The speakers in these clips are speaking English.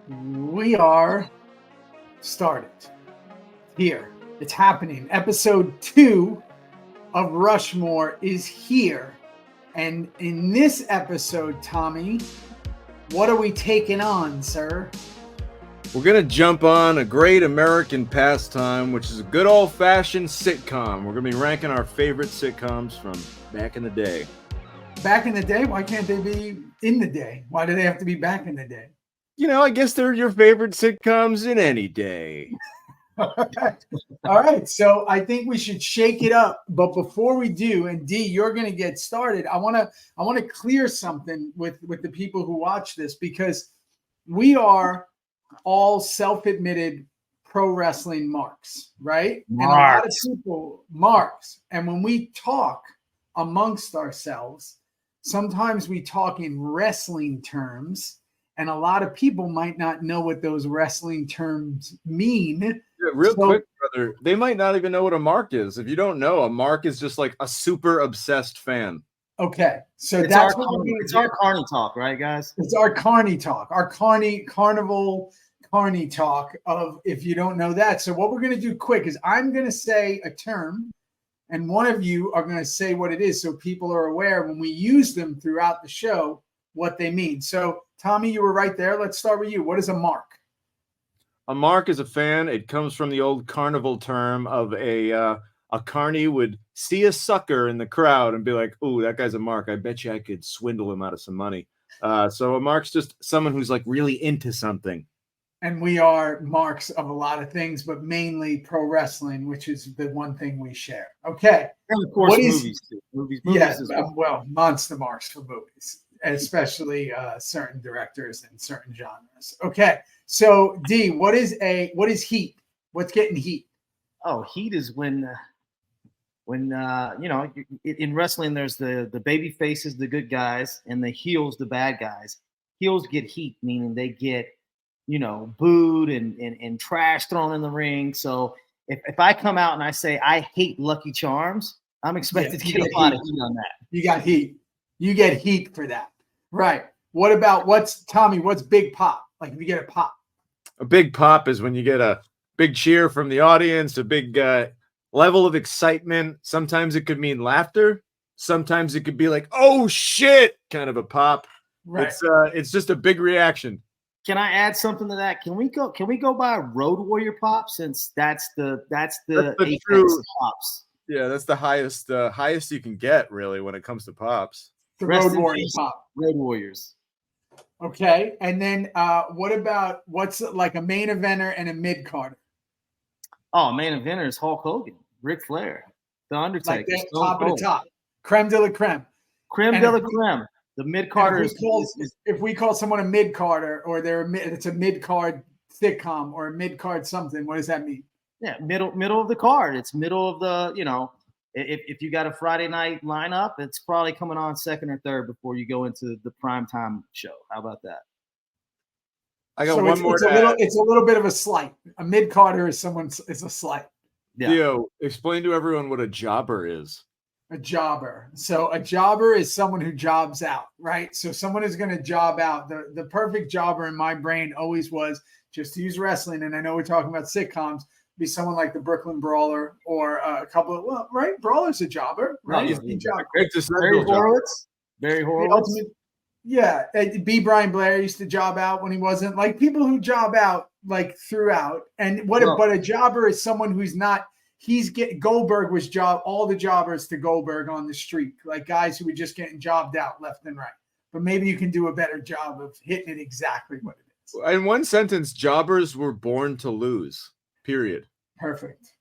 We are started here. It's happening. Episode 2 of Rushmore is here. And in this episode, Tommy, what are we taking on, sir? We're going to jump on a great American pastime, which is a good old-fashioned sitcom. We're going to be ranking our favorite sitcoms from back in the day. Back in the day? Why can't they be in the day? Why do they have to be back in the day? You know, I guess they're your favorite sitcoms in any day. All right. So I think we should shake it up. But before we do, and D, you're going to get started. I want to clear something with the people who watch this, because we are all self-admitted pro wrestling marks, right? Marks. And a lot of people marks. And when we talk amongst ourselves, sometimes we talk in wrestling terms. And a lot of people might not know what those wrestling terms mean. Yeah, real quick, brother, they might not even know what a mark is. If you don't know, a mark is just like a super obsessed fan. Okay, so It's that's our, what we're going to it's do. our carny talk, right, guys? It's our carny talk, our carnival carny talk of if you don't know that. So what we're going to do quick is I'm going to say a term, and one of you are going to say what it is so people are aware when we use them throughout the show what they mean. So Tommy, you were right there. Let's start with you. What is a mark? A mark is a fan. It comes from the old carnival term of a carny would see a sucker in the crowd and be like, "Ooh, that guy's a mark. I bet you I could swindle him out of some money." So a mark's just someone who's like really into something. And we are marks of a lot of things, but mainly pro wrestling, which is the one thing we share. Okay. And of course, What movies too. Movies Yes, as well. well, monster marks for movies, especially certain directors and certain genres. Okay, so D, what is heat? What's getting heat? Oh, heat is when you know, in wrestling, there's the baby faces, the good guys, and the heels, the bad guys. Heels get heat, meaning they get, you know, booed and trash thrown in the ring. So if I come out and I say I hate Lucky Charms, I'm expected to get a lot of heat on that. You got heat. You get heat for that. Right. What about what's big pop? Like if you get a pop. A big pop is when you get a big cheer from the audience, a big level of excitement. Sometimes it could mean laughter. Sometimes it could be like, "Oh shit," kind of a pop. Right. It's just a big reaction. Can I add something to that? Can we go by Road Warrior pop, since that's the apex true of pops? Yeah, that's the highest you can get really when it comes to pops. The Rest Road in Warrior peace, pop. Road Warriors. Okay. And then what about what's like a main eventer and a mid-carder? Oh, main eventer is Hulk Hogan, Ric Flair, The Undertaker, Like that, Stone top of Cold. the top. Creme de la creme. Creme And de if la we- creme. The mid-carder If we call someone a mid-carder or it's a mid-card sitcom or a mid-card something, what does that mean? yeah, middle of the card. It's middle of the, you know, if you got a Friday night lineup, it's probably coming on second or third before you go into the primetime show. How about that? I got So one more. it's a little bit of a slight. A mid-carder is a slight. Yeah. Theo, explain to everyone what a jobber is. A jobber. So a jobber is someone who jobs out, right? So someone is going to job out. The perfect jobber in my brain always was, just to use wrestling, and I know we're talking about sitcoms, be someone like the Brooklyn Brawler or a couple of, well, right? Brawler's a jobber, right? Yeah. He jobbed. It's a Barry central job. Horowitz. Barry The Horowitz. ultimate, yeah. B. Brian Blair used to job out when he wasn't, like people who job out like throughout. And but a jobber is someone who's not. Goldberg was all the jobbers to Goldberg on the street, like guys who were just getting jobbed out left and right. But maybe you can do a better job of hitting it exactly what it is. In one sentence, jobbers were born to lose. Period. Perfect.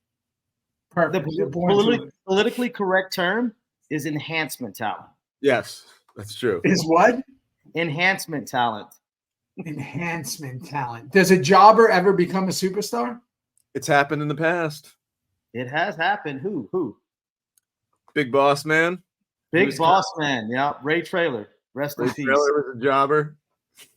The politically correct term is enhancement talent. Yes, that's true. Is what? Enhancement talent. Enhancement talent. Does a jobber ever become a superstar? It's happened in the past. It has happened. Who? Big Boss Man. Big Boss Man. Yeah. Ray Traylor. Rest in Ray peace. Traylor was a jobber.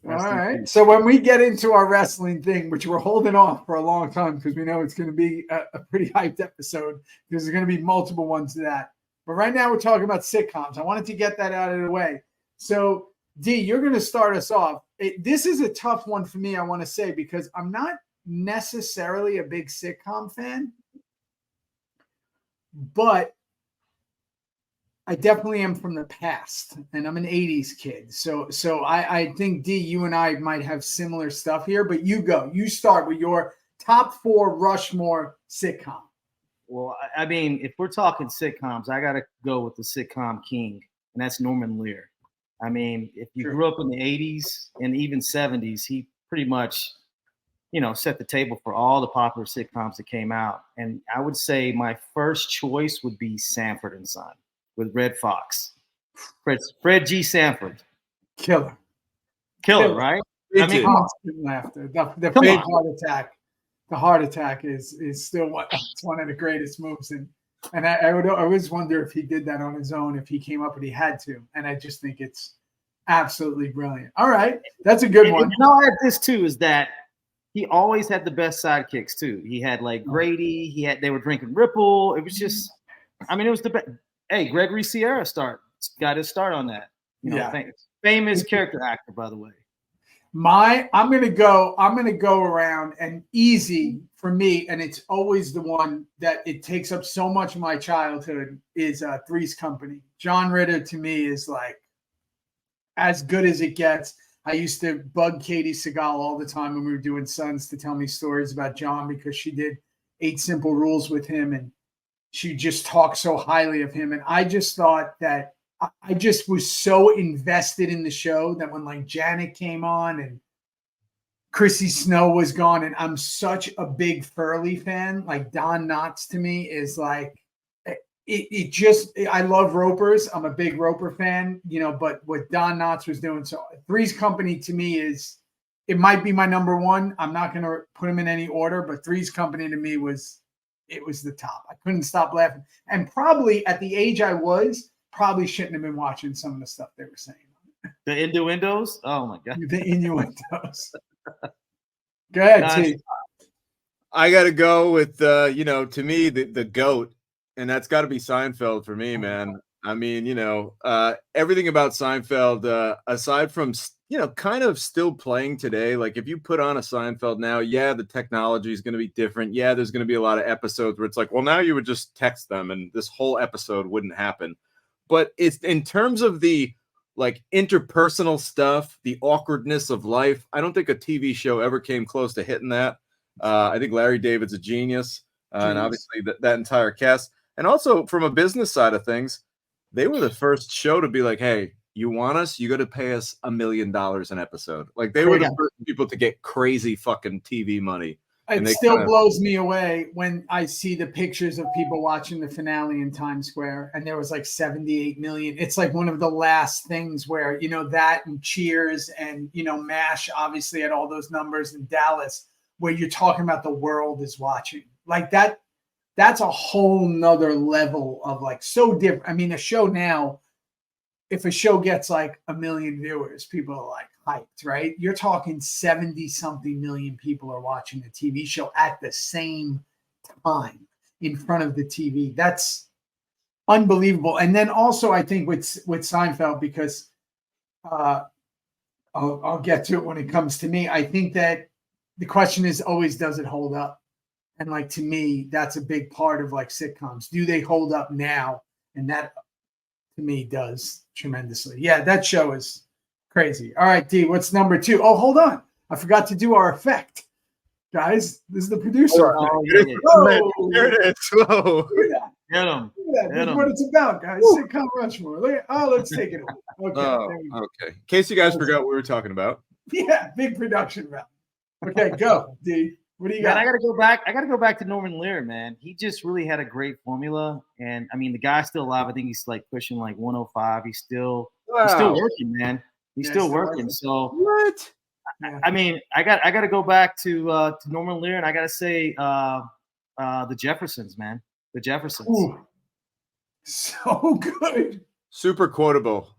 All right. So when we get into our wrestling thing, which we're holding off for a long time because we know it's going to be a pretty hyped episode, because there's going to be multiple ones to that. But right now we're talking about sitcoms. I wanted to get that out of the way. So D, you're going to start us off. this is a tough one for me, I want to say, because I'm not necessarily a big sitcom fan, but I definitely am from the past, and I'm an 80s kid. So I think, D, you and I might have similar stuff here, but you start with your top 4 Rushmore sitcom. Well, I mean, if we're talking sitcoms, I got to go with the sitcom king, and that's Norman Lear. I mean, if you grew up in the 80s and even 70s, he pretty much, set the table for all the popular sitcoms that came out. And I would say my first choice would be Sanford and Son with Red Fox. Fred G. Sanford. Killer, right? I mean, constant laughter. The fake heart attack. The heart attack is still one of the greatest moves. And I would always wonder if he did that on his own, if he came up and he had to. And I just think it's absolutely brilliant. All right. That's a good one. And I'll add this too, is that he always had the best sidekicks too. He had like Grady, they were drinking Ripple. It was just, I mean, it was the best. Hey, Gregory Sierra got his start on that. Famous character actor, by the way. I'm gonna go around, and easy for me, and it's always the one that it takes up so much of my childhood, is Three's Company. John Ritter to me is like as good as it gets. I used to bug Katie Segal all the time when we were doing Sons to tell me stories about John, because she did 8 Simple Rules with him, and she just talked so highly of him. And I just thought that I just was so invested in the show that when like Janet came on and Chrissy Snow was gone, and I'm such a big Furley fan. Like Don Knotts to me is like, I love Ropers. I'm a big Roper fan, but what Don Knotts was doing. So Three's Company to me it might be my number 1. I'm not going to put him in any order, but Three's Company to me was the top. I couldn't stop laughing. And probably at the age I was, probably shouldn't have been watching some of the stuff they were saying. The innuendos? Oh my God. The innuendos. Go ahead, T. I got to go with, to me, the GOAT, and that's got to be Seinfeld for me, man. I mean, everything about Seinfeld, aside from, kind of still playing today. Like if you put on a Seinfeld now, the technology is going to be different. Yeah, there's going to be a lot of episodes where it's like, well, now you would just text them and this whole episode wouldn't happen. But it's in terms of the like interpersonal stuff, the awkwardness of life. I don't think a TV show ever came close to hitting that. I think Larry David's a genius, and obviously that entire cast. And also from a business side of things, they were the first show to be like, hey, you want us? You got to pay us $1 million an episode. Like they were the first people to get crazy fucking TV money. It still blows me away when I see the pictures of people watching the finale in Times Square, and there was like 78 million. It's like one of the last things where, that and Cheers and, MASH obviously had all those numbers in Dallas, where you're talking about the world is watching. Like that's a whole nother level of like so different. I mean, a show now, if a show gets like 1 million viewers, people are like hyped, right? You're talking 70-something million people are watching the TV show at the same time in front of the TV. That's unbelievable. And then also I think with Seinfeld, because I'll get to it when it comes to me. I think that the question is always, does it hold up? And like, to me, that's a big part of like sitcoms. Do they hold up now? And that to me does tremendously. Yeah, that show is crazy. All right, D, what's number 2? Oh, hold on. I forgot to do our effect. Guys, this is the producer. There it is. Whoa. Get him. This is what it's about, guys. Sitcom Rushmore. Let's take it away. Okay. In case you guys forgot what we were talking about. Yeah, big production round. Okay, go, D. What do you got? I gotta go back to Norman Lear, man. He just really had a great formula. And I mean, the guy's still alive. I think he's like pushing like 105. He's still working, man. He's still working. So what? I mean, I got to go back to Norman Lear, and I got to say the Jeffersons, man. The Jeffersons. Ooh. So good. Super quotable.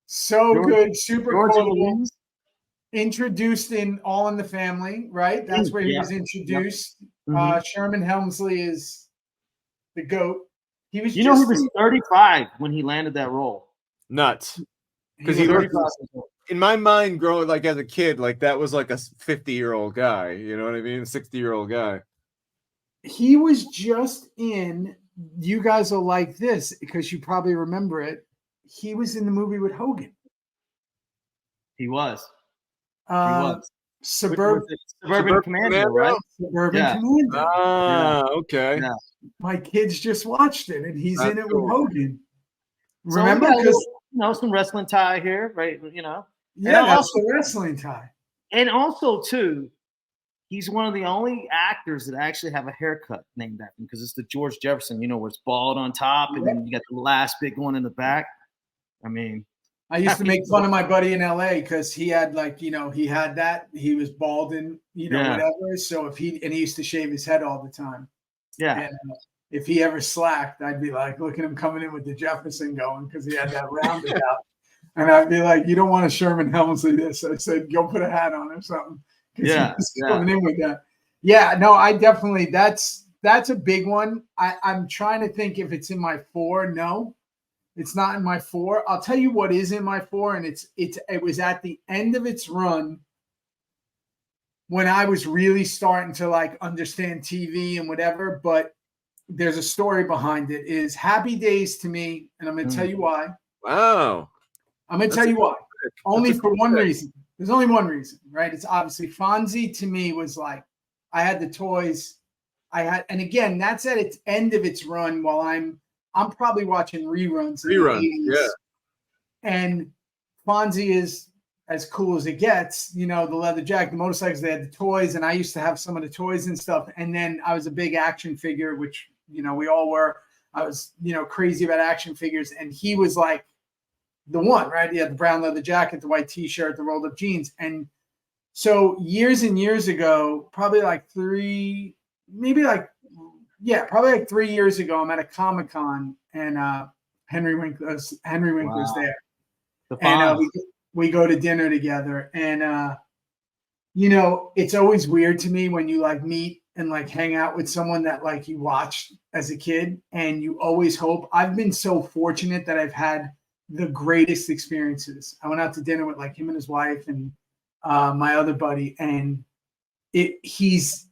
So good. Super quotable. Introduced in All in the Family, right? That's where he was introduced. Yep. Sherman Hemsley is the GOAT. He was. He was 35 when he landed that role. Nuts. Because he in my mind, growing like as a kid, like that was like a 50-year-old guy. You know what I mean? 60-year-old guy. He was just in. You guys will like this because you probably remember it. He was in the movie with Hogan. He was. Suburban Commando, right? Suburban Commando. Okay. Yeah. My kids just watched it, and he's in it with Hogan. So Remember, because some wrestling tie here, right? You know, yeah, that's the wrestling tie. And also, too, he's one of the only actors that actually have a haircut named after him because it's the George Jefferson, you know, where it's bald on top and then you got the last big one in the back. I mean, I used to make fun of my buddy in LA because he had he had that. He was bald and, whatever. So he used to shave his head all the time. Yeah. And if he ever slacked, I'd be like, look at him coming in with the Jefferson going because he had that rounded out. And I'd be like, you don't want a Sherman Helmsley this. I said, go put a hat on or something. Yeah. Coming in with that. Yeah, no, I definitely, that's a big one. I'm trying to think if it's in my 4. No, it's not in my 4. I'll tell you what is in my 4. And it was at the end of its run when I was really starting to like understand TV and whatever, but there's a story behind it, is Happy Days to me. And I'm going to tell you why. Wow. I'm going to tell you why. Only for one reason. There's only one reason, right? It's obviously Fonzie to me was like, I had the toys. And again, that's at its end of its run while I'm probably watching reruns. Yeah. And Fonzie is as cool as it gets, the leather jacket, the motorcycles, they had the toys, and I used to have some of the toys and stuff. And then I was a big action figure, which, we all were. I was, crazy about action figures. And he was like the one, right? He had the brown leather jacket, the white t-shirt, the rolled up jeans. And so years and years ago, probably like 3 years ago, I'm at a Comic-Con and Henry Winkler's there. And we go to dinner together. And, it's always weird to me when you like meet and like hang out with someone that like you watched as a kid, and you always hope. I've been so fortunate that I've had the greatest experiences. I went out to dinner with like him and his wife and my other buddy, and he's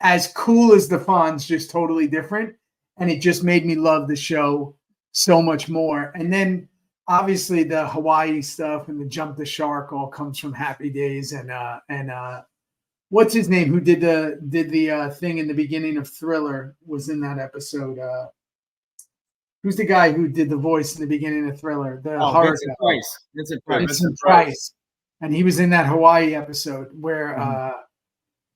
as cool as the Fonz, just totally different. And it just made me love the show so much more. And then obviously the Hawaii stuff and the Jump the Shark all comes from Happy Days. And what's his name? Who did the thing in the beginning of Thriller was in that episode. Who's the guy who did the voice in the beginning of Thriller? The horror guy. Vincent Price. And he was in that Hawaii episode where,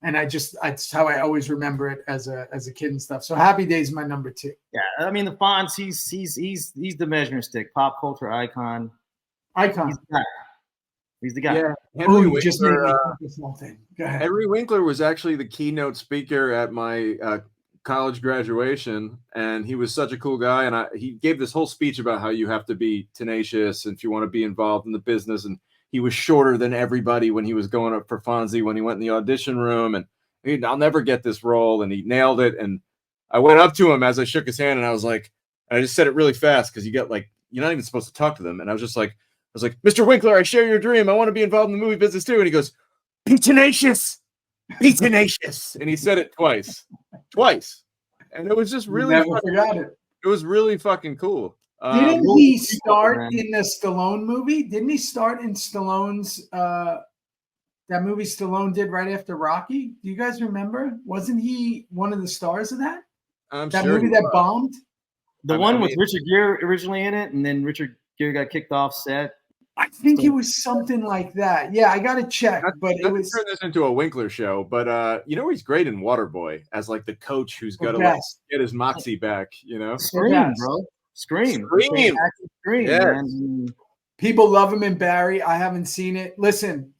and that's how I always remember it as a kid and stuff. So Happy Days is my number 2. Yeah, I mean the Fonz, he's the measuring stick, pop culture icon. He's the guy. Yeah, Henry Winkler was actually the keynote speaker at my college graduation, and he was such a cool guy. And he gave this whole speech about how you have to be tenacious if you want to be involved in the business. And he was shorter than everybody when he was going up for Fonzie when he went in the audition room, and I'll never get this role, and he nailed it. And I went up to him as I shook his hand, and I was like, I just said it really fast because you get like, you're not even supposed to talk to them. And I was like, Mr. Winkler, I share your dream. I want to be involved in the movie business too. And he goes, be tenacious. Be tenacious. And he said it twice. And it was just really, forgot it. It was really fucking cool. Didn't he start in the Stallone movie? Didn't he start in Stallone's, that movie Stallone did right after Rocky? Do you guys remember? Wasn't he one of the stars of that? That movie that bombed? The one with Richard Gere originally in it, and then Richard Gere got kicked off set. I think it was something like that. Yeah, I got to check. But it was turn this into a Winkler show. But he's great in Waterboy as like the coach who's got to like get his moxie back. Scream, bro. Scream. Yes. Man. People love him in Barry. I haven't seen it. Listen,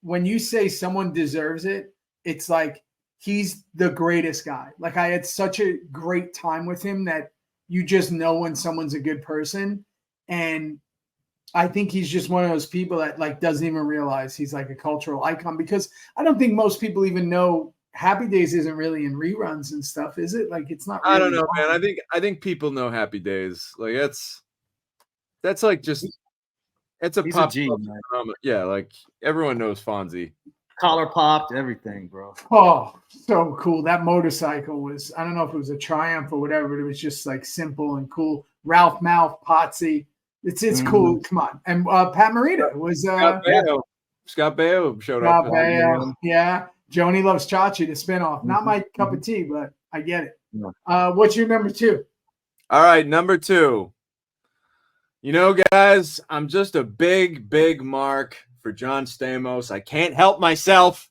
when you say someone deserves it, it's like he's the greatest guy. Like I had such a great time with him that you just know when someone's a good person. And I think he's just one of those people that like doesn't even realize he's like a cultural icon, because I don't think most people even know Happy Days isn't really in reruns and stuff, is it? Like it's not really I don't know, man. I think people know Happy Days. Like that's like just It's a He's pop a G, culture man. phenomenon. Yeah, like everyone knows Fonzie. Collar popped, everything, bro. Oh, so cool. That motorcycle was, I don't know if it was a Triumph or whatever, but it was just like simple and cool. Ralph Mouth, Potsy. It's cool. Come on. And Pat Morita was Scott Baio showed Scott up. Baio. Yeah. Joni Loves Chachi, the spinoff. Not my cup of tea, but I get it. What's your number 2? All right, number 2. You know, guys, I'm just a big mark for John Stamos. I can't help myself.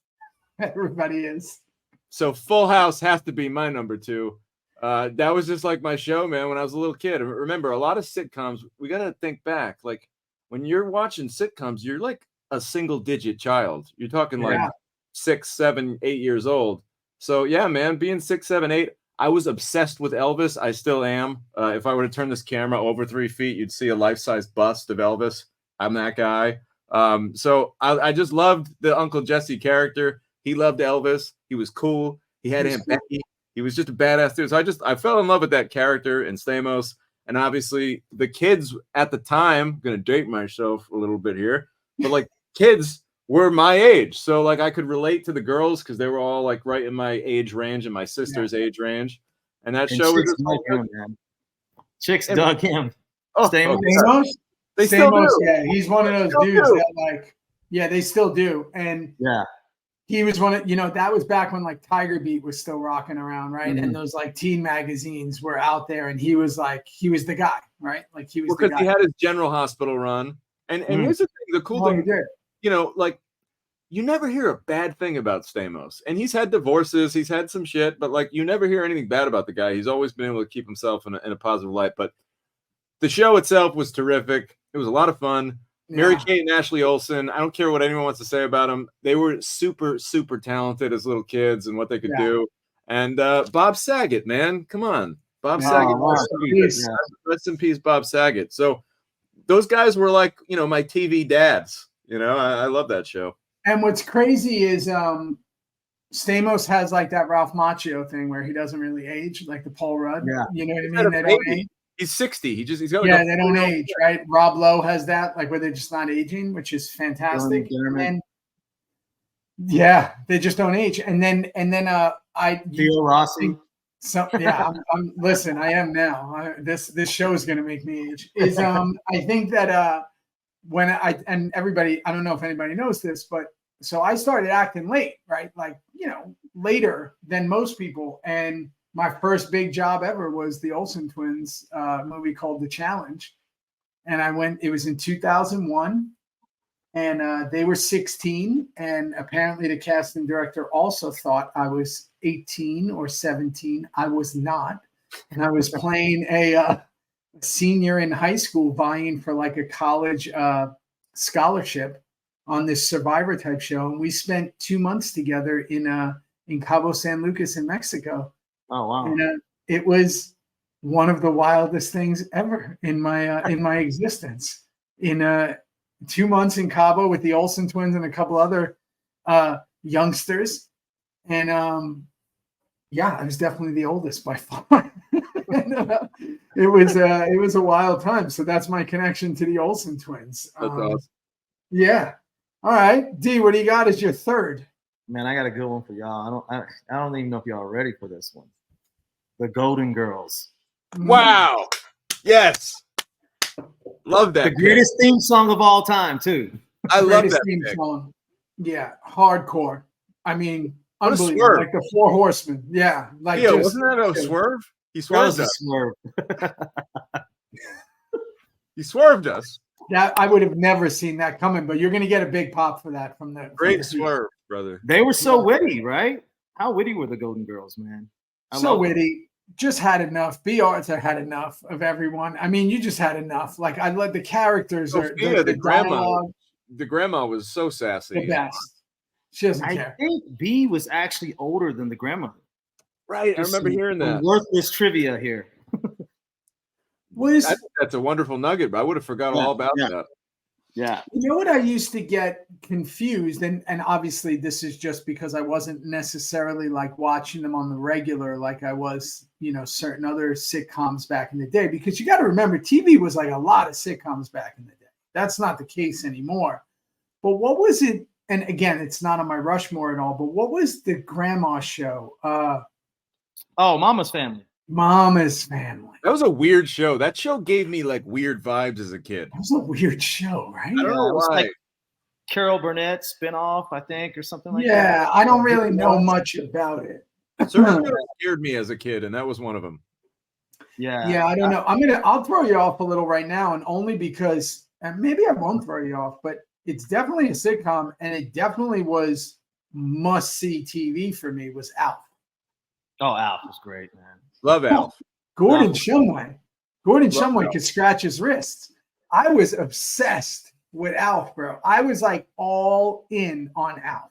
Everybody is. So Full House has to be my number 2. That was just like my show, man, when I was a little kid. Remember, a lot of sitcoms, we got to think back. Like, when you're watching sitcoms, you're like a single-digit child. You're talking like 6, 7, 8 years old. So, yeah, man, being 6, 7, 8, I was obsessed with Elvis. I still am. If I were to turn this camera over 3 feet, you'd see a life-size bust of Elvis. I'm that guy. So I just loved the Uncle Jesse character. He loved Elvis. He was cool. He had Aunt Becky. He was just a badass dude. So I fell in love with that character and Stamos. And obviously the kids at the time, I'm going to date myself a little bit here, but like kids were my age. So like I could relate to the girls because they were all like right in my age range and my sister's age range. And that show was just Chicks dug him. Stamos? They still do. Yeah, he's one of those dudes that like, yeah, they still do. And he was one of, that was back when like Tiger Beat was still rocking around, right? And those like teen magazines were out there, and he was the guy, right? Like he was the guy. Because he had his General Hospital run. And here's the thing, the cool thing, like you never hear a bad thing about Stamos. And he's had divorces, he's had some shit, but like you never hear anything bad about the guy. He's always been able to keep himself in a positive light. But the show itself was terrific. It was a lot of fun. Mary-Kate and Ashley Olsen, I don't care what anyone wants to say about them. They were super, super talented as little kids and what they could do. And Bob Saget, man, come on. Bob Saget. Rest in peace, Bob Saget. So those guys were like, my TV dads. I love that show. And what's crazy is Stamos has like that Ralph Macchio thing where he doesn't really age, like the Paul Rudd. Yeah. You know what I mean? They don't age. He's 60. He's got they don't age, right? Rob Lowe has that, like where they're just not aging, which is fantastic. And they just don't age. And then Theo Rossi. So I'm listen, I am now. This show is gonna make me age. Is I think that when and everybody, I don't know if anybody knows this, but so I started acting late, right? Like, later than most people. And my first big job ever was the Olsen twins movie called The Challenge. And it was in 2001, and they were 16. And apparently the casting director also thought I was 18 or 17. I was not. And I was playing a senior in high school vying for like a college scholarship on this Survivor type show. And we spent 2 months together in Cabo San Lucas in Mexico. Oh, wow. And it was one of the wildest things ever in my existence. In 2 months in Cabo with the Olsen twins and a couple other youngsters. And I was definitely the oldest by far. And, it was a wild time. So that's my connection to the Olsen twins. That's awesome. Yeah. All right. D, what do you got as your third? Man, I got a good one for y'all. I don't even know if y'all are ready for this one. The Golden Girls. Wow. Yes. Love that. The greatest theme song of all time, too. I love that theme song. Yeah, hardcore. I mean, unbelievable. Like the Four Horsemen. Yeah. Like Theo, wasn't that a swerve? He swerved us. Swerve. He swerved us. That I would have never seen that coming, but you're going to get a big pop for that from the great swerve, brother. They were so witty, right? How witty were the Golden Girls, man? So witty. Just had enough. B. Arthur had enough of everyone. I mean, you just had enough. Like I love the characters. The grandma. The grandma was so sassy. The best. She doesn't I care. think B was actually older than the grandma. Right. I remember hearing that. Worthless trivia here. I think that's a wonderful nugget, but I would have forgotten all about that. Yeah. You know what I used to get confused, and obviously this is just because I wasn't necessarily like watching them on the regular like I was, certain other sitcoms back in the day, because you got to remember TV was like a lot of sitcoms back in the day. That's not the case anymore. But what was it? And again, it's not on my Rushmore at all, but what was the grandma show? Mama's Family. Mama's Family. That was a weird show. That show gave me like weird vibes as a kid. That was a weird show, right? I don't know why. Like Carol Burnett spinoff, I think, or something like that. Yeah, I don't really know much about it. Certain shows scared me as a kid, and that was one of them. Yeah, I don't know. I'll throw you off a little right now, and only because, and maybe I won't throw you off, but it's definitely a sitcom, and it definitely was must-see TV for me. Was Alf? Oh, Alf was great, man. Love Alf. Gordon Shumway. Gordon Shumway could scratch his wrists. I was obsessed with Alf, bro. I was like all in on Alf.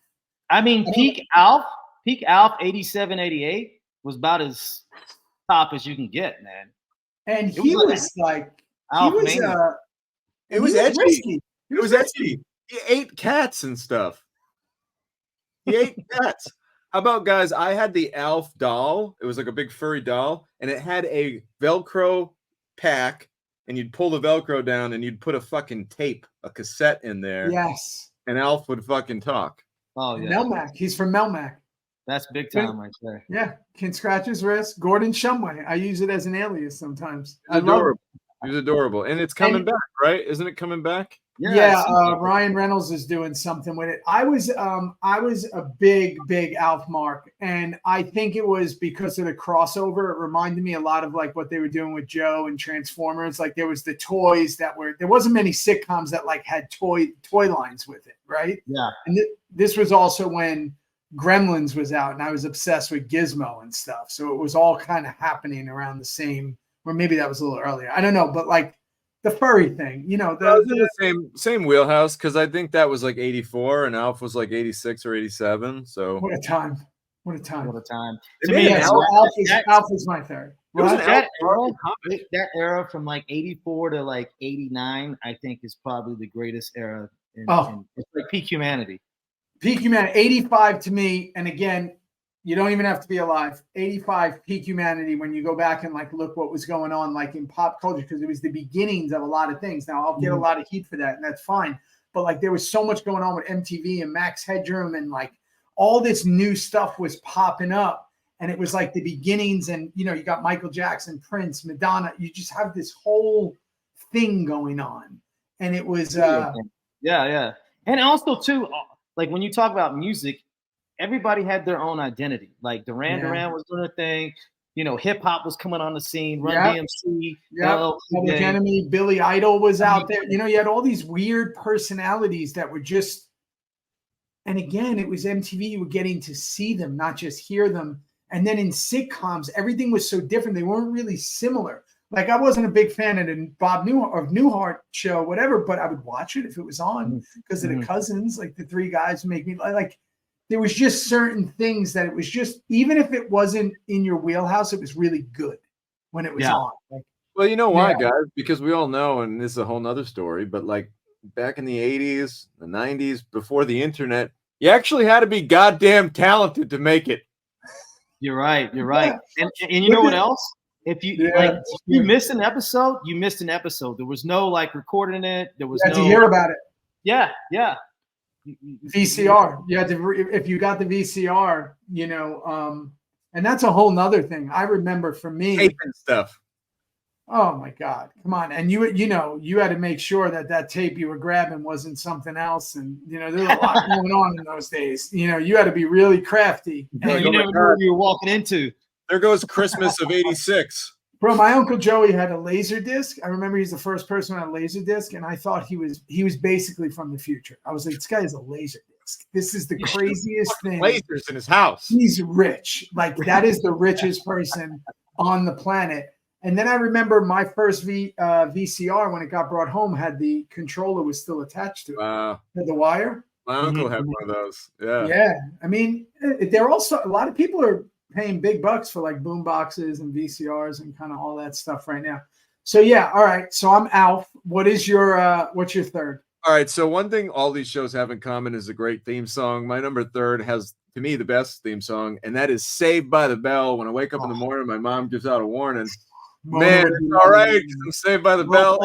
I mean, peak Alf, 87, 88 was about as top as you can get, man. And he was it was edgy. It was edgy. He ate cats and stuff. He ate cats. How about, guys, I had the Alf doll. It was like a big furry doll, and it had a Velcro pack, and you'd pull the Velcro down, and you'd put a fucking tape, a cassette in there. Yes. And Alf would fucking talk. Oh, yeah. Melmac. He's from Melmac. That's big time right there. Yeah. Can scratch his wrist. Gordon Shumway. I use it as an alias sometimes. Adorable. He was adorable. And it's coming back, right? Isn't it coming back? Yeah, Ryan Reynolds is doing something with it. I was a big Alf mark, and I think it was because of the crossover. It reminded me a lot of like what they were doing with Joe and Transformers. Like there was the toys there wasn't many sitcoms that like had toy lines with it, right? Yeah. And this was also when Gremlins was out, and I was obsessed with Gizmo and stuff. So it was all kind of happening around the same, or maybe that was a little earlier. I don't know, but like the furry thing, you know, the same wheelhouse, because I think that was like 84 and Alf was like 86 or 87. So what a time. To me, Alf is my third. That era from like 84 to like 89, I think is probably the greatest era. It's like peak humanity. 85 to me, and again, you don't even have to be alive. 85 peak humanity when you go back and like look what was going on like in pop culture, because it was the beginnings of a lot of things. Now I'll get a lot of heat for that, and that's fine. But like there was so much going on with MTV and Max Headroom, and like all this new stuff was popping up, and it was like the beginnings. And you know, you got Michael Jackson, Prince, Madonna. You just have this whole thing going on, and it was yeah. And also too, like when you talk about music, everybody had their own identity. Like Duran was doing a thing. You know, hip hop was coming on the scene. Run DMC. Public Enemy. Billy Idol was out there. You know, you had all these weird personalities that were just. And again, it was MTV. You were getting to see them, not just hear them. And then in sitcoms, everything was so different. They weren't really similar. Like I wasn't a big fan of the Bob Newhart show, whatever, but I would watch it if it was on because of the cousins. Like the three guys make me like. There was just certain things that it was just, even if it wasn't in your wheelhouse, it was really good when it was on. Like, well, you know why, guys? Because we all know, and this is a whole nother story, but like back in the 80s, the 90s, before the internet, you actually had to be goddamn talented to make it. You're right. And you know what else? If you missed an episode, you missed an episode. There was no like recording it. There was you had to hear about it. Yeah. VCR. You had to, if you got the VCR, you know, and that's a whole nother thing. I remember for me, tape and stuff. Oh my God, come on! And you had to make sure that tape you were grabbing wasn't something else. And you know, there's a lot going on in those days. You know, you had to be really crafty. And you never knew what you were walking into. There goes Christmas of '86. Bro, my Uncle Joey had a laser disc. I remember he's the first person on a laser disc, and I thought he was basically from the future. I was like, this guy has a laser disc. This is the craziest thing. Lasers in his house. He's rich. Like that is the richest person on the planet. And then I remember my first VCR when it got brought home had the controller was still attached to it. Wow. Had the wire. My uncle had one of those. Yeah. Yeah. I mean, they're also a lot of people are paying big bucks for like boom boxes and VCRs and kind of all that stuff right now. So yeah, all right. So I'm Alf. What's your third? All right. So one thing all these shows have in common is a great theme song. My number third has, to me, the best theme song, and that is Saved by the Bell. When I wake up in the morning, my mom gives out a warning. Man, it's all right. I'm Saved by the Bell.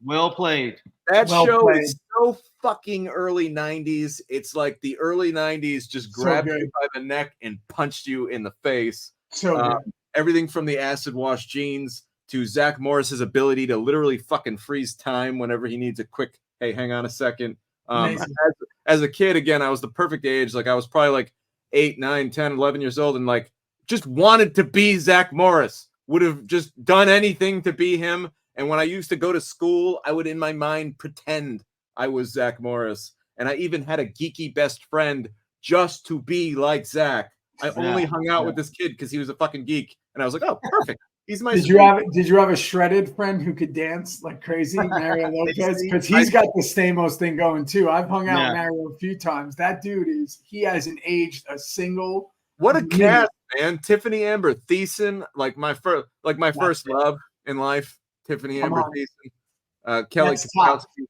Well played. That Well show played. is so fucking early 90s. It's like the early 90s just So grabbed good. you by the neck and punched you in the face. So good. Everything from the acid wash jeans to Zach Morris's ability to literally fucking freeze time whenever he needs a quick, hey, hang on a second. As a kid, again, I was the perfect age. Like I was probably like 8, 9, 10, 11 years old and like just wanted to be Zach Morris. Would have just done anything to be him. And when I used to go to school, I would in my mind pretend I was Zach Morris. And I even had a geeky best friend just to be like Zach. I only hung out with this kid because he was a fucking geek. And I was like, oh, perfect. He's my Did you have a shredded friend who could dance like crazy, Mario Lopez? Because he's got the Stamos thing going too. I've hung out with Mario a few times. That dude he hasn't aged a single. What a cast, man! Tiffany Amber Thiessen, like my first love in life. Tiffany Amber Thiessen, Kelly Kapowski.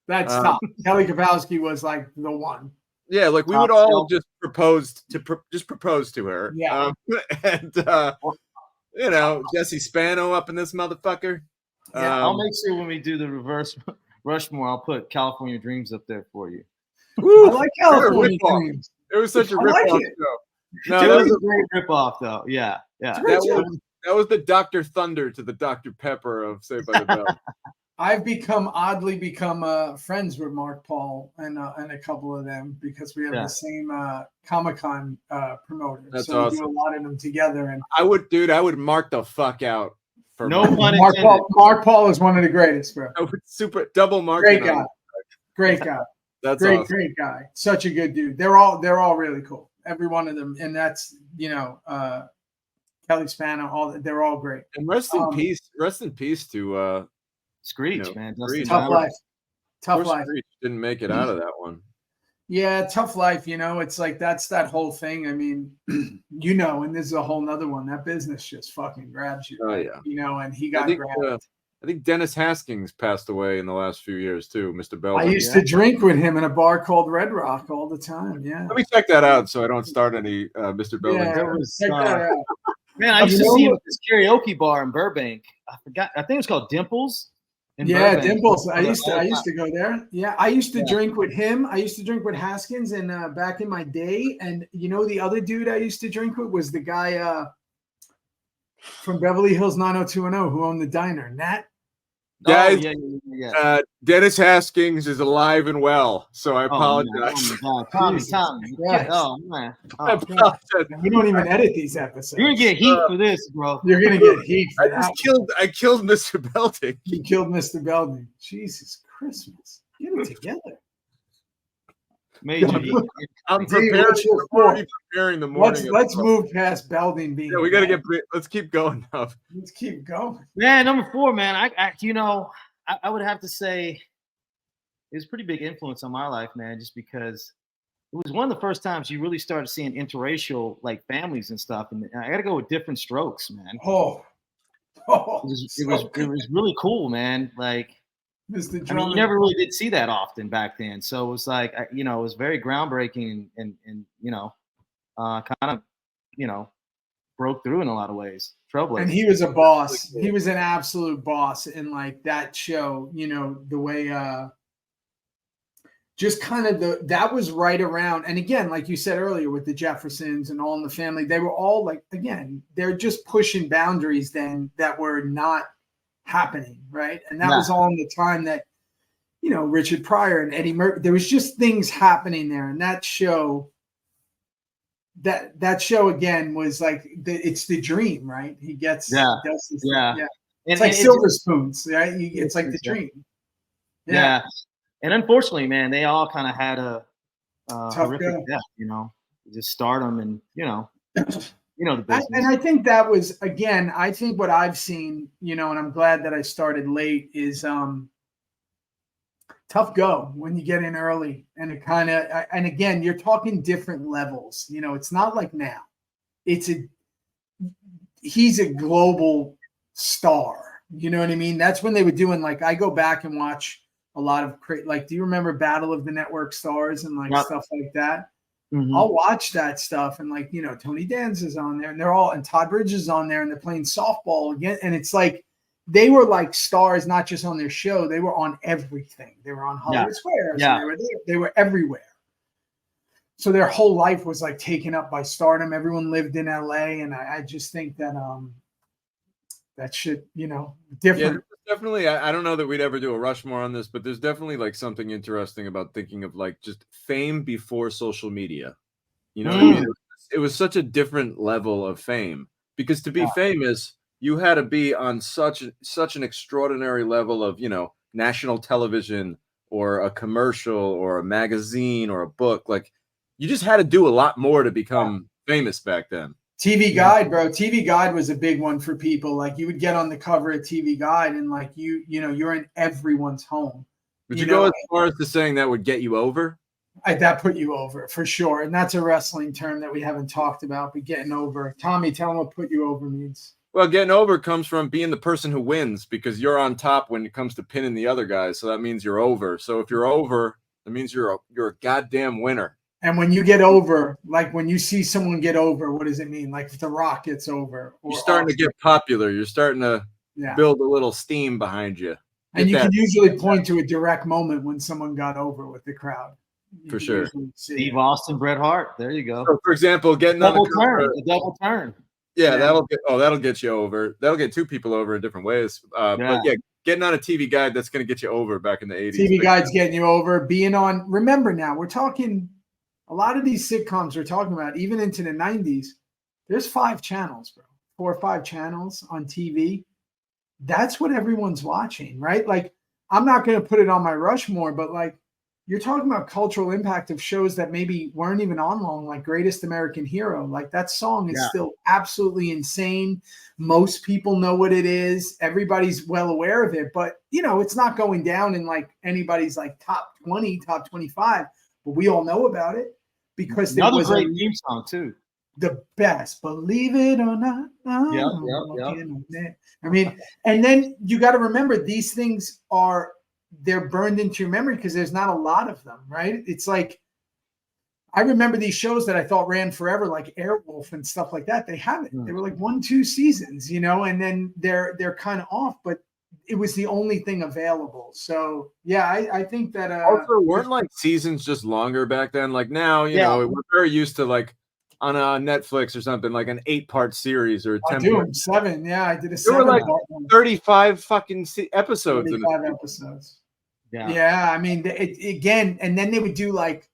That's top. Kelly Kapowski was like the one. Yeah, like we would all just propose to her. Yeah, and you know, Jesse Spano up in this motherfucker. Yeah, I'll make sure when we do the reverse Rushmore, I'll put California Dreams up there for you. Woo, I like California Dreams. It was such a rip-off show. No, that was a great rip-off, though. Yeah. That was the Dr. Thunder to the Dr. Pepper of Saved by the Bell. I've oddly become friends with Mark Paul and a couple of them because we have the same Comic-Con promoter. That's so awesome. We do a lot of them together. And I would mark the fuck out for no pun Mark Paul. Mark Paul is one of the greatest, bro. I would super double mark. Great guy. Great guy. That's great, awesome. Great guy. Such a good dude. They're all really cool. Every one of them, and that's Kelly Spano. They're all great. And rest in peace. Rest in peace to Screech, man. Tough life. Tough life. Screech didn't make it out of that one. Yeah, tough life. It's like that's that whole thing. I mean, and this is a whole nother one. That business just fucking grabs you. Oh yeah. And he got grabbed. I think Dennis Haskins passed away in the last few years too, Mr. Bell. I used to drink with him in a bar called Red Rock all the time. Yeah. Let me check that out so I don't start any Mr. Bell. Yeah, check that out. Man, I used to see him at this karaoke bar in Burbank. I forgot. I think it was called Dimples. Yeah, Dimples. I used to go there. Yeah, I used to drink with him. I used to drink with Haskins and back in my day. And the other dude I used to drink with was the guy from Beverly Hills 90210 who owned the diner, Nat. Guys, Dennis Haskins is alive and well, so I apologize. Tommy. Yes. Oh man, I apologize. We don't even edit these episodes. You're gonna get heat for this, bro. You're gonna get heat. For I killed Mr. Belding. You killed Mr. Belding. Jesus Christmas, get it together. Major heat. I'm preparing the morning. Let's move past Belding being. Yeah, we gotta let's keep going now. Let's keep going. Man, number 4, man. I would have to say it was a pretty big influence on my life, man, just because it was one of the first times you really started seeing interracial like families and stuff. And I gotta go with Different Strokes, man. It was really cool, man. Like, you never really did see that often back then. So it was like, it was very groundbreaking and kind of, broke through in a lot of ways. Trailblazer. And he was a boss. He was an absolute boss in like that show, the way just kind of that was right around. And again, like you said earlier with the Jeffersons and All in the Family, they were all like, again, they're just pushing boundaries then that were not happening, right? And that was all in the time that Richard Pryor and Eddie Murphy, there was just things happening there. And that show again was like it's the dream, right? He gets it's like Silver Spoons, right? It's like the dream. Yeah. And unfortunately, man, they all kind of had a horrific death, just stardom and the business. And I think that was, again, I think what I've seen, and I'm glad that I started late, is tough go when you get in early. And it kind of, and again, you're talking different levels. It's not like now. He's a global star. You know what I mean? That's when they were doing, like, I go back and watch a lot of, like, do you remember Battle of the Network Stars and like stuff like that? Mm-hmm. I'll watch that stuff and like, Tony Danza's on there and and Todd Bridges is on there and they're playing softball again. And it's like, they were like stars, not just on their show. They were on everything. They were on Hollywood Squares. Yeah. And they were everywhere. So their whole life was like taken up by stardom. Everyone lived in LA. And I just think that that shit, you know, different. Yeah, definitely. I don't know that we'd ever do a Rushmore on this, but there's definitely like something interesting about thinking of like just fame before social media. You know what I mean? It was such a different level of fame, because to be famous, you had to be on such an extraordinary level of, you know, national television or a commercial or a magazine or a book. Like, you just had to do a lot more to become famous back then. TV Guide, bro. TV Guide was a big one for people. Like, you would get on the cover of TV Guide and like you know, you're in everyone's home. Would you go as far as to saying that would get you over? That put you over for sure. And that's a wrestling term that we haven't talked about, but getting over. Tommy, tell them what put you over means. Well, getting over comes from being the person who wins, because you're on top when it comes to pinning the other guys. So that means you're over. So if you're over, that means you're a goddamn winner. And when you get over, like when you see someone get over, what does it mean? Like if The Rock gets over. You're starting to get popular. You're starting to build a little steam behind you. And you can usually point to a direct moment when someone got over with the crowd. For sure. Steve Austin, Bret Hart. There you go. So for example, getting on the cover, a double turn. Yeah, that'll get you over. That'll get two people over in different ways. But yeah, getting on a TV Guide, that's going to get you over back in the 80s. TV Guide's getting you over. Being on, remember now, we're talking, a lot of these sitcoms we're talking about, even into the 90s, there's 5 channels, bro. 4 or 5 channels on TV. That's what everyone's watching, right? Like, I'm not going to put it on my Rushmore, but like, you're talking about cultural impact of shows that maybe weren't even on long, like Greatest American Hero. Like, that song is still absolutely insane. Most people know what it is. Everybody's well aware of it, but you know, it's not going down in like anybody's like top 20, top 25, but we all know about it because there was another great theme song too. The best, believe it or not. Yep. I mean, and then you got to remember, these things they're burned into your memory because there's not a lot of them, right? It's like, I remember these shows that I thought ran forever, like Airwolf and stuff like that. They haven't. They were like 1-2 seasons, you know, and then they're kind of off, but it was the only thing available. So yeah, I think that also weren't like seasons just longer back then. Like now, you know, we're very used to like on a Netflix or something, like an 8-part series or 10. Doing 7. Yeah, I did a 7. There were like 35 fucking episodes. 35 episodes. Yeah. I mean, again, and then they would do like,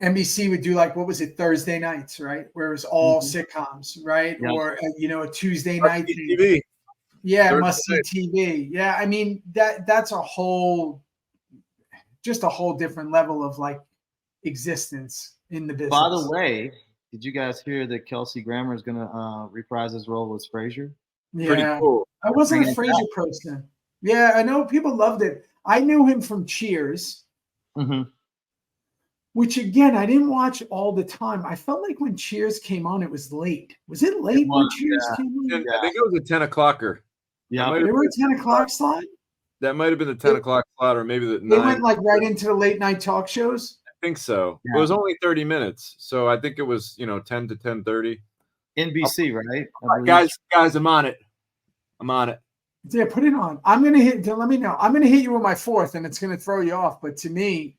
NBC would do like, what was it, Thursday nights, right? Where it was all sitcoms, right? Yep. Or, you know, a Tuesday night thing. TV. Yeah, must-see TV. Yeah, I mean, that's just a whole different level of like existence in the business. By the way, did you guys hear that Kelsey Grammer is going to reprise his role as Frasier? Yeah, pretty cool. I wasn't a Frasier person. Yeah, I know people loved it. I knew him from Cheers, which again, I didn't watch all the time. I felt like when Cheers came on, it was late. Was it late when Cheers came on? I think it was a 10 o'clocker. Yeah, they were a 10 o'clock slot. That might have been the 10 o'clock slot, or maybe the 9. They went like right into the late night talk shows. I think so. Yeah. It was only 30 minutes, so I think it was 10 to 10:30. NBC, right? Guys, I'm on it. Yeah, put it on. I'm gonna hit. Let me know. I'm gonna hit you with my 4th, and it's gonna throw you off. But to me,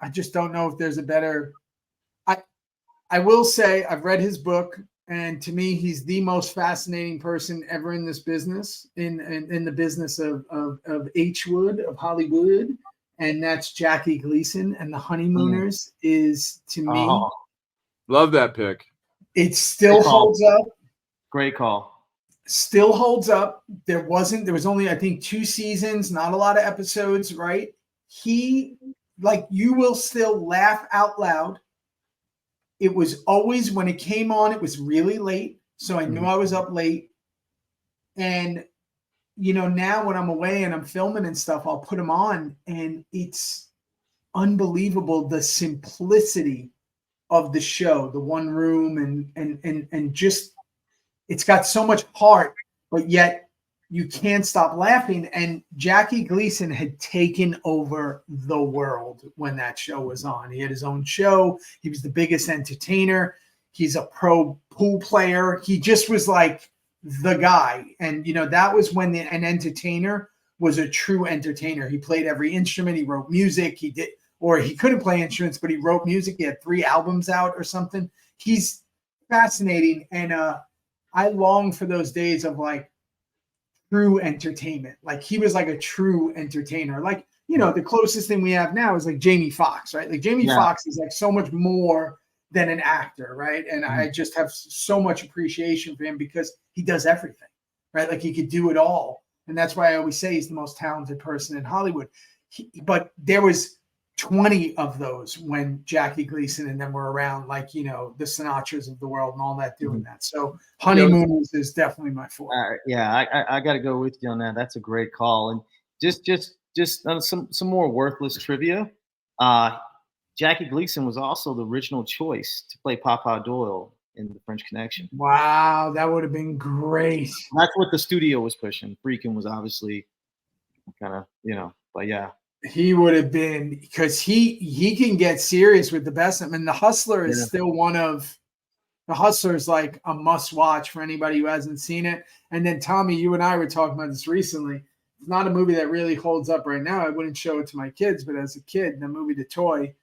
I just don't know if there's a better. I will say I've read his book, and to me, he's the most fascinating person ever in this business, in the business of H-Wood, of Hollywood, and that's Jackie Gleason. And The Honeymooners is, to me, love that pick. It still holds up. Great call. Still holds up. There was only, I think, 2 seasons, not a lot of episodes, right? You will still laugh out loud. It was always, when it came on, it was really late. So I knew I was up late. And, now when I'm away and I'm filming and stuff, I'll put them on, and it's unbelievable, the simplicity of the show, the one room, and just, it's got so much heart, but yet you can't stop laughing. And Jackie Gleason had taken over the world when that show was on. He had his own show. He was the biggest entertainer. He's a pro pool player. He just was like the guy. And, you know, that was when an entertainer was a true entertainer. He played every instrument. He wrote music. He couldn't play instruments, but he wrote music. He had 3 albums out or something. He's fascinating. And I long for those days of like true entertainment. Like he was like a true entertainer. Like, you know, the closest thing we have now is like Jamie Foxx, right? Like Jamie Foxx is like so much more than an actor, right? And I just have so much appreciation for him because he does everything, right? Like he could do it all. And that's why I always say he's the most talented person in Hollywood. But there was 20 of those when Jackie Gleason and them were around, like, you know, the Sinatras of the world and all that doing that. So Honeymooners is definitely my fourth. I got to go with you on that. That's a great call. And just some more worthless trivia. Jackie Gleason was also the original choice to play Papa Doyle in The French Connection. Wow, that would have been great. That's what the studio was pushing. Friedkin was obviously kind of, you know, but yeah. He would have been, because he can get serious with the best. I mean, The Hustler is still one of The Hustler's like a must watch for anybody who hasn't seen it. And then Tommy, you and I were talking about this recently. It's not a movie that really holds up right now. I wouldn't show it to my kids, but as a kid, the movie The Toy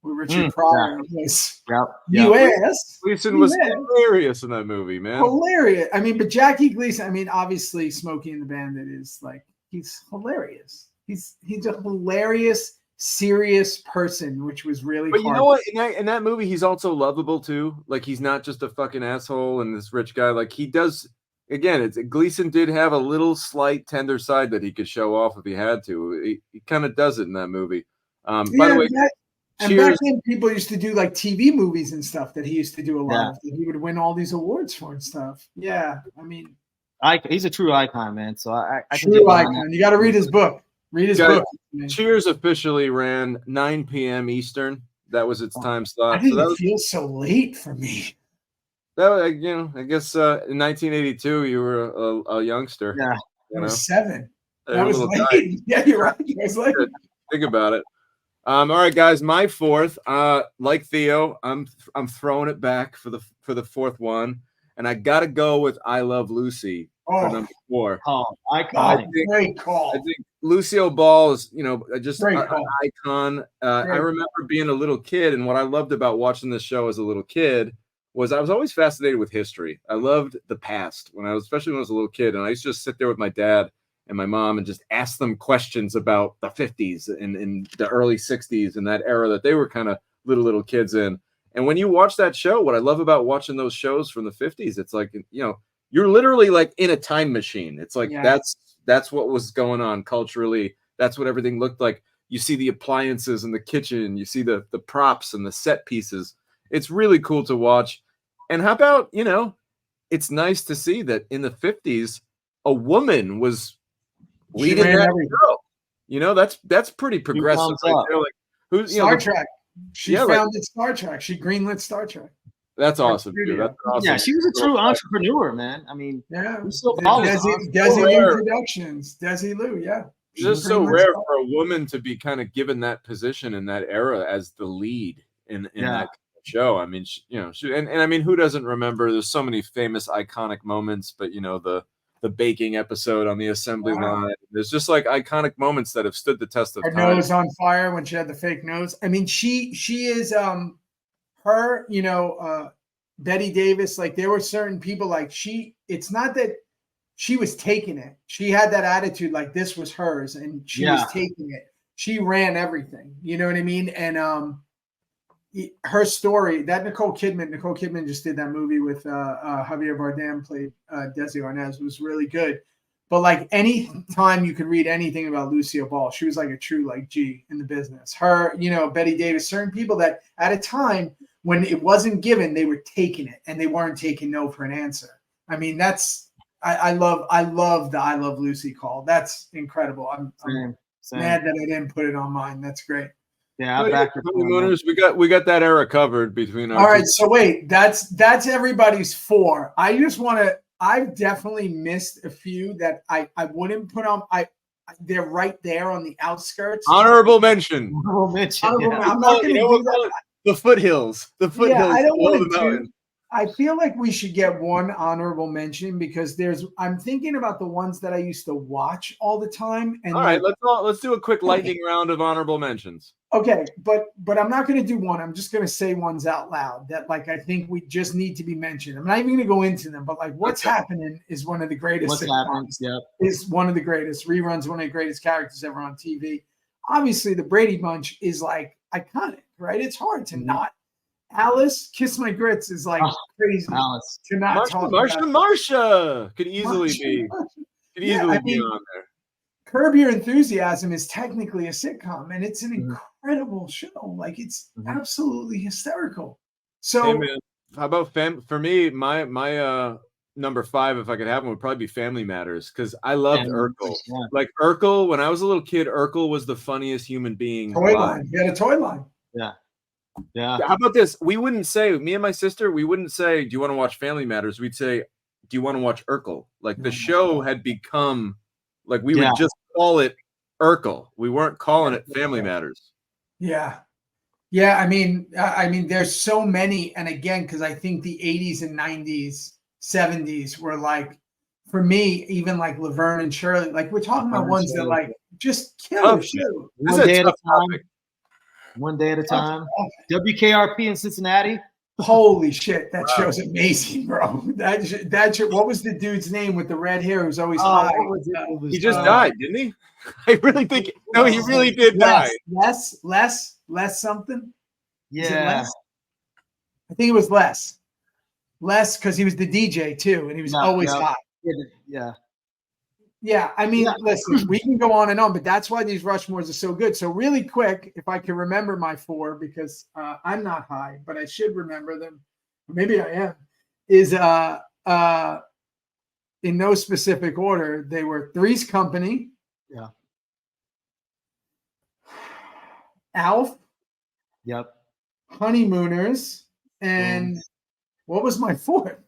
with Richard Pryor was U.S. Gleason was hilarious in that movie, man. Hilarious. I mean, but Jackie Gleason, I mean, obviously Smokey and the Bandit is like, he's hilarious. He's a hilarious, serious person, which was really But hard. You know what? In that movie, he's also lovable too. Like he's not just a fucking asshole and this rich guy. Like he does. Again, Gleason did have a little slight tender side that he could show off if he had to. He kind of does it in that movie. By the way, and back then people used to do like TV movies and stuff that he used to do a lot of. That he would win all these awards for and stuff. Yeah, I mean, he's a true icon, man. So I true icon. You got to read his book. Read his book. Cheers officially ran 9 p.m. Eastern. That was its time slot. I didn't feel so late for me. That, you know, I guess in 1982 you were a youngster. Yeah, I was 7. That was late. Yeah, you're right. I was late. Think about it. All right, guys. My fourth, like Theo, I'm throwing it back for the fourth one, and I got to go with I Love Lucy for number 4. Oh, iconic. Great call. I think Lucille Ball is, you know, just an icon. I remember being a little kid, and what I loved about watching this show as a little kid was I was always fascinated with history. I loved the past especially when I was a little kid, and I used to just sit there with my dad and my mom and just ask them questions about the 50s and the early 60s and that era that they were kind of little kids in. And when you watch that show, what I love about watching those shows from the 50s, it's like, you know, you're literally like in a time machine. It's like that's what was going on culturally. That's what everything looked like. You see the appliances in the kitchen, you see the props and the set pieces. It's really cool to watch. And how about, you know, it's nice to see that in the 50s, a woman was leading that show. You know, that's pretty progressive. Right there. Like, who's Star Trek? She founded Star Trek. She greenlit Star Trek. That's awesome, dude. That's awesome. Yeah, she was a true entrepreneur, man. I mean, Desi Lou Productions, Desi Lou, It's just so rare for a woman to be kind of given that position in that era as the lead in that show. I mean, and I mean, who doesn't remember? There's so many famous, iconic moments, but you know, the baking episode on the assembly line. There's just like iconic moments that have stood the test of time. Her nose on fire when she had the fake nose. I mean, she is her, you know, Betty Davis. Like there were certain people like it's not that she was taking it. She had that attitude like this was hers and she was taking it. She ran everything. You know what I mean? And her story, that Nicole Kidman just did that movie with Javier Bardem played Desi Arnaz, was really good. But like any time you could read anything about Lucille Ball, she was like a true like G in the business. Her, you know, Betty Davis, certain people that at a time when it wasn't given, they were taking it and they weren't taking no for an answer. I mean, I love the I Love Lucy call. That's incredible. I'm mad that I didn't put it on mine. That's great. Yeah, we got that era covered between our. All right, so wait, that's everybody's 4. I've definitely missed a few that I wouldn't put on. They're right there on the outskirts. Honorable mention. I'm not going to do that. The foothills. The foothills. Yeah, I don't want to do. I feel like we should get one honorable mention because I'm thinking about the ones that I used to watch all the time. And all right, let's do a quick lightning round of honorable mentions. Okay, but I'm not going to do one. I'm just going to say ones out loud that like I think we just need to be mentioned. I'm not even going to go into them, but like What's Happening is one of the greatest. What's Happening? Yep. Is one of the greatest reruns, one of the greatest characters ever on TV. Obviously, the Brady Bunch is like iconic, right? It's hard to not. Alice, Kiss My Grits is like crazy. Alice. To not Marsha could easily be on there. Curb Your Enthusiasm is technically a sitcom, and it's an incredible show. Like it's absolutely hysterical. So, hey man, how about for me? My number 5, if I could have one, would probably be Family Matters because I loved Urkel. Yeah. Like Urkel, when I was a little kid, Urkel was the funniest human being. Toy line. You had a toy line. Yeah. Yeah. How about this? We wouldn't say, me and my sister, we wouldn't say, do you want to watch Family Matters? We'd say, do you want to watch Urkel? Like the show had become, like we would just call it Urkel. We weren't calling it Family Matters. Yeah. Yeah. I mean, there's so many. And again, because I think the 80s and 90s, 70s were like, for me, even like Laverne and Shirley, like we're talking about ones that like just kill the show. One day at a time. WKRP in Cincinnati. Holy shit, that show's amazing, bro. That shit, what was the dude's name with the red hair who's always high? He just died, didn't he? I really think he really did die. Less something. Yeah, I think it was less because he was the DJ too, and he was always high. Yeah, I mean, listen, we can go on and on, but that's why these Rushmores are so good. So really quick, if I can remember my 4, because I'm not high, but I should remember them. Maybe I am. Is in no specific order. They were Three's Company. Yeah. Alf. Yep. Honeymooners. And what was my 4th?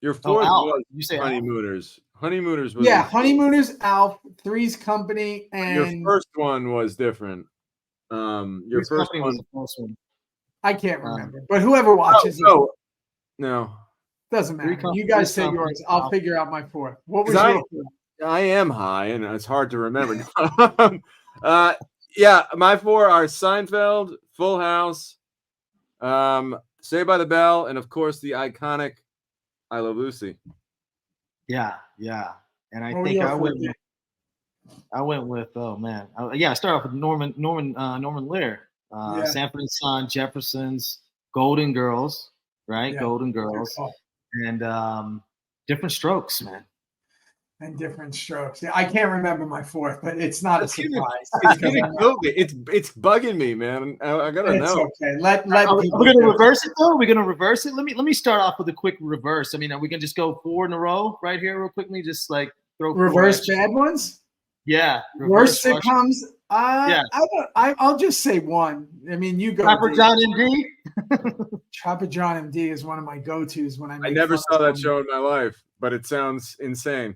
Your 4th was you say Honeymooners. Honeymooners was Honeymooners, Alf, Three's Company, and your first one was different. Your first one was the first one. I can't remember, but whoever watches no, doesn't matter. You guys say yours. I'll figure out my 4th. What was your 4th? I am high, and it's hard to remember. My 4 are Seinfeld, Full House, Saved by the Bell, and of course the iconic I Love Lucy. Yeah. And I think I went with I start off with Norman Lear, Sanford and Son, Jeffersons, Golden Girls, right? Yeah. Golden Girls, and Different Strokes, man. And Different Strokes. Yeah, I can't remember my 4th, but it's not a surprise. It's bugging me, man. I gotta know. Okay. Let we're gonna reverse it though. We're gonna reverse it. Let me start off with a quick reverse. I mean, we can just go 4 in a row right here, real quickly. Just like throw reverse bad ones. Yeah. Worst sitcoms. I'll just say one. I mean, you go. Trapper John MD. Trapper John MD is one of my go-tos when I never saw that show in my life, but it sounds insane.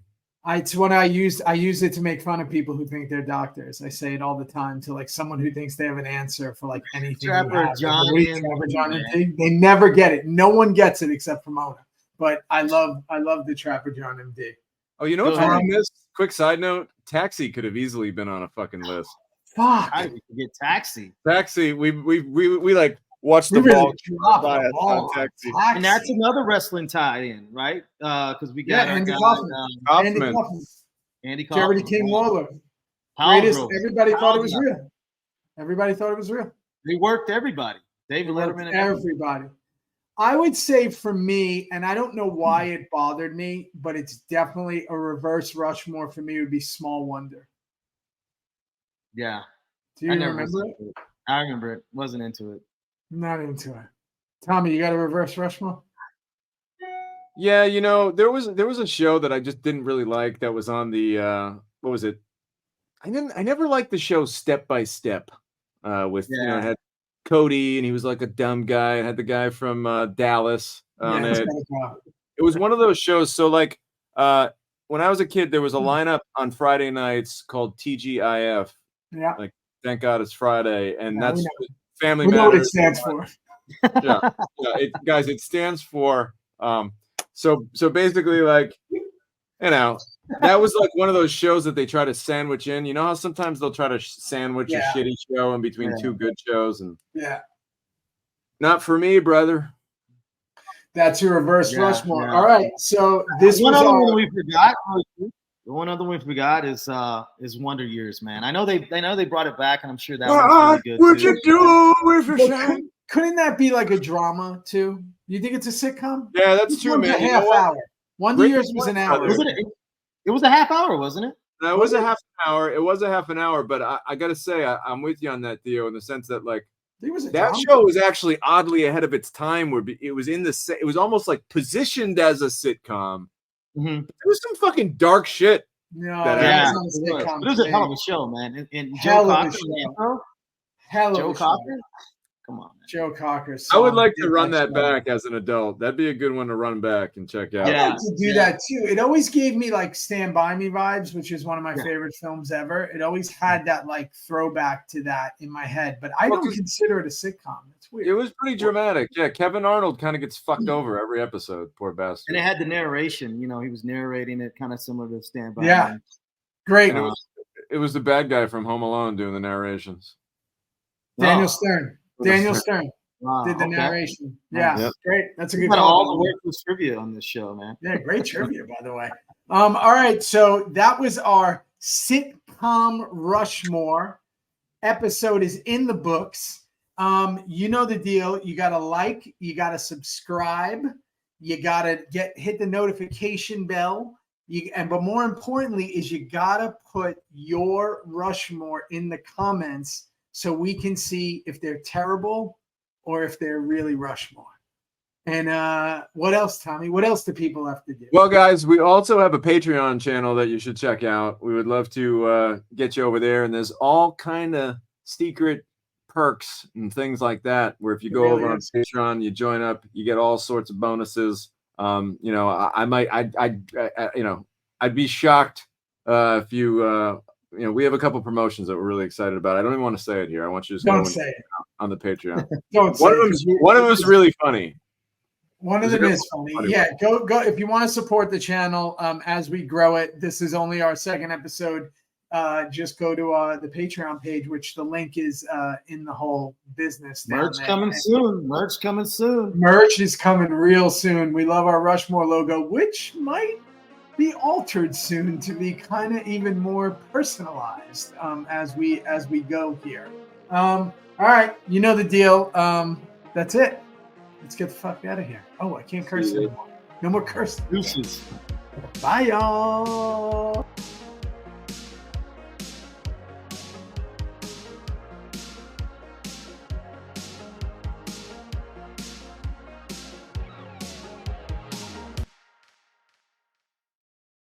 It's what I use it to make fun of people who think they're doctors. I say it all the time to like someone who thinks they have an answer for like anything. Trapper John MD. They never get it. No one gets it except for Mona. But I love the Trapper John MD. Oh, you know what's on this? Quick side note: Taxi could have easily been on a fucking list. Fuck. I forget Taxi. Taxi. We like watched the ball on Taxi. And that's another wrestling tie-in, right? Because we got Andy Kaufman. Andy Kaufman. Jeremy King Lawler. Greatest. Everybody thought it was real. Everybody thought it was real. They worked everybody. David Letterman. Everybody. I would say for me, and I don't know why it bothered me, but it's definitely a reverse Rushmore for me would be Small Wonder. Yeah. Do you remember it? I remember it. Wasn't into it. Not into it. Tommy, you got a reverse Rushmore? Yeah, there was a show that I just didn't really like that was on the what was it? I never liked the show Step by Step. It had Cody, and he was like a dumb guy. It had the guy from Dallas on it. It was one of those shows. So like when I was a kid, there was a lineup on Friday nights called TGIF. Yeah. Like Thank God It's Friday, and that's Family Matters. Matters. What it stands for. Yeah, guys, it stands for so basically, like, you know, that was like one of those shows that they try to sandwich in. You know how sometimes they'll try to sandwich a shitty show in between two good shows, and not for me, brother. That's your reverse Rushmore. All right, so this one was other one we forgot. The one other one we forgot is Wonder Years, man. I know they brought it back, and I'm sure that was really good. What you do with your couldn't that be like a drama too? You think it's a sitcom? Yeah, that's true, man. A half hour. Wonder Years was an hour. It was a half hour, wasn't it? No, it was a half an hour. It was a half an hour, but I got to say, I'm with you on that, Theo, in the sense that, like, that show was actually oddly ahead of its time. Where it was it was almost like positioned as a sitcom. Mm-hmm. There was some fucking dark shit. No, it was a hell of a show, man. And Joe Cocker, Joe Cocker. Come on, man. Joe Cocker. I would like to run that back as an adult. That'd be a good one to run back and check out. Yeah, to do that too. It always gave me like Stand By Me vibes, which is one of my favorite films ever. It always had that like throwback to that in my head, but I don't consider it a sitcom. It's weird. It was pretty dramatic. Yeah, Kevin Arnold kind of gets fucked over every episode. Poor bastard. And it had the narration. You know, he was narrating it, kind of similar to Stand By Me. Yeah, great. It was the bad guy from Home Alone doing the narrations. Daniel Stern. Daniel Stern. Did the narration. Yeah, great. That's a good call. All the worthless trivia on this show, man. Yeah, great trivia, by the way. All right, so that was our sitcom Rushmore. Episode is in the books. You know the deal. You got to like, you got to subscribe, you got to hit the notification bell. But more importantly is you got to put your Rushmore in the comments so we can see if they're terrible or if they're really Rushmore. And what else, Tommy? What else do people have to do? Well, guys, we also have a Patreon channel that you should check out. We would love to get you over there. And there's all kind of secret perks and things like that, where if you go over on Patreon, you join up, you get all sorts of bonuses. You know, I'd be shocked if you we have a couple promotions that we're really excited about. I don't even want to say it here. I want you to just don't say it on the Patreon. One of them is really funny. One of them is funny. Yeah, go if you want to support the channel as we grow it. This is only our second episode. Just go to the Patreon page, which the link is in the whole business. Merch coming soon. Merch coming soon. Merch is coming real soon. We love our Rushmore logo, which might be altered soon to be kind of even more personalized as we go here. All right, you know the deal. That's it. Let's get the fuck out of here. Oh, I can't curse anymore. No more cursing. Deuces. Bye, y'all.